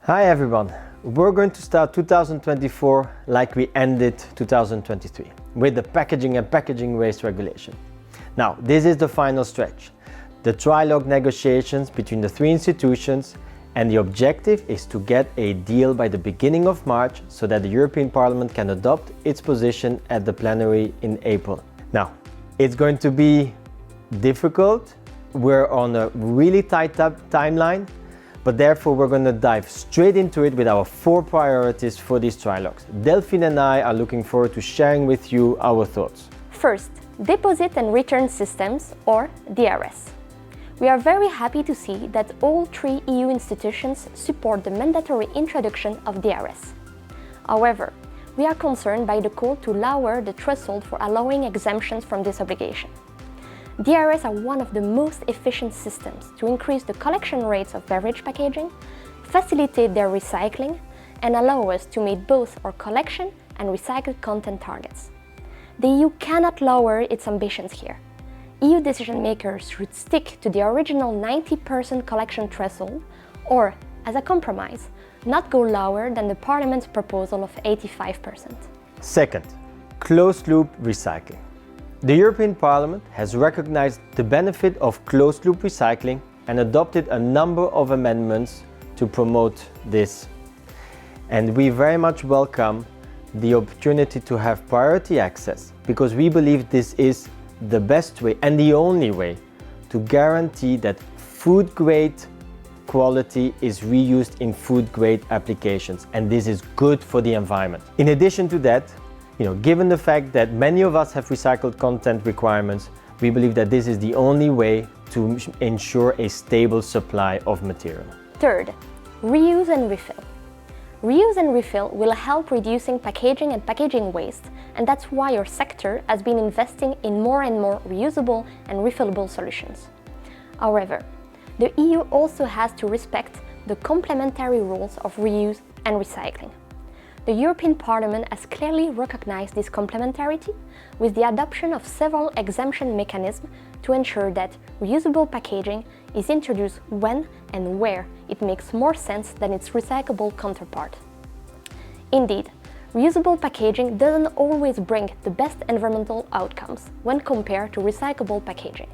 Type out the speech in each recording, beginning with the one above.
Hi everyone, we're going to start 2024 like we ended 2023 with the packaging and packaging waste regulation. Now, this is the final stretch, the trilogue negotiations between the three institutions, and the objective is to get a deal by the beginning of March so that the European Parliament can adopt its position at the plenary in April. Now, it's going to be difficult. We're on a really tight timeline. But therefore, we're going to dive straight into it with our 4 priorities for these trilogues. Delphine and I are looking forward to sharing with you our thoughts. First, deposit and return systems, or DRS. We are very happy to see that all 3 EU institutions support the mandatory introduction of DRS. However, we are concerned by the call to lower the threshold for allowing exemptions from this obligation. DRS are one of the most efficient systems to increase the collection rates of beverage packaging, facilitate their recycling, and allow us to meet both our collection and recycled content targets. The EU cannot lower its ambitions here. EU decision makers should stick to the original 90% collection threshold, or, as a compromise, not go lower than the Parliament's proposal of 85%. Second, closed-loop recycling. The European Parliament has recognized the benefit of closed-loop recycling and adopted a number of amendments to promote this. And we very much welcome the opportunity to have priority access because we believe this is the best way and the only way to guarantee that food-grade quality is reused in food-grade applications, and this is good for the environment. In addition to that, given the fact that many of us have recycled content requirements, we believe that this is the only way to ensure a stable supply of material. Third, reuse and refill. Reuse and refill will help reducing packaging and packaging waste, and that's why our sector has been investing in more and more reusable and refillable solutions. However, the EU also has to respect the complementary rules of reuse and recycling. The European Parliament has clearly recognized this complementarity with the adoption of several exemption mechanisms to ensure that reusable packaging is introduced when and where it makes more sense than its recyclable counterpart. Indeed, reusable packaging doesn't always bring the best environmental outcomes when compared to recyclable packaging.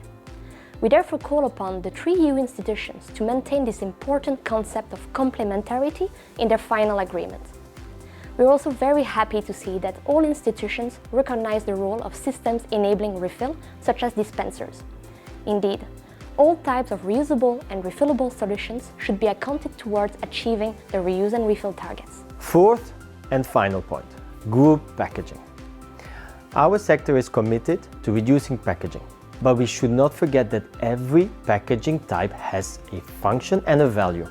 We therefore call upon the 3 EU institutions to maintain this important concept of complementarity in their final agreement. We are also very happy to see that all institutions recognize the role of systems enabling refill, such as dispensers. Indeed, all types of reusable and refillable solutions should be accounted towards achieving the reuse and refill targets. Fourth and final point, group packaging. Our sector is committed to reducing packaging, but we should not forget that every packaging type has a function and a value.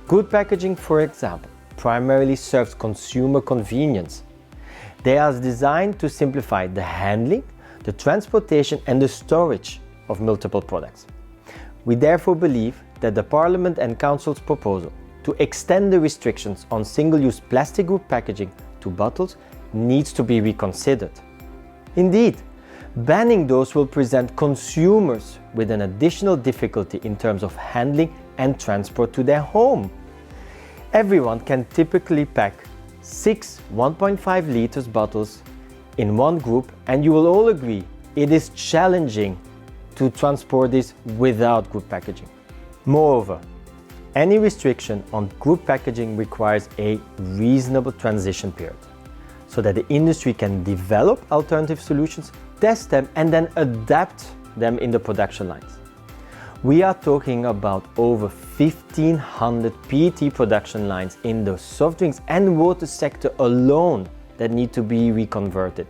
Good packaging, for example, primarily serves consumer convenience. They are designed to simplify the handling, the transportation and the storage of multiple products. We therefore believe that the Parliament and Council's proposal to extend the restrictions on single-use plastic group packaging to bottles needs to be reconsidered. Indeed, banning those will present consumers with an additional difficulty in terms of handling and transport to their home. Everyone can typically pack 6 1.5 liters bottles in one group, and you will all agree it is challenging to transport this without group packaging. Moreover, any restriction on group packaging requires a reasonable transition period so that the industry can develop alternative solutions, test them, and then adapt them in the production lines. We are talking about over 1,500 PET production lines in the soft drinks and water sector alone that need to be reconverted.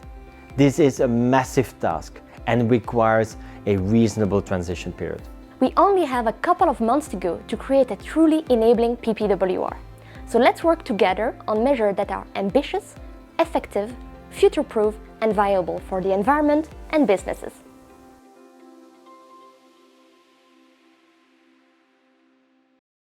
This is a massive task and requires a reasonable transition period. We only have a couple of months to go to create a truly enabling PPWR. So let's work together on measures that are ambitious, effective, future-proof, and viable for the environment and businesses.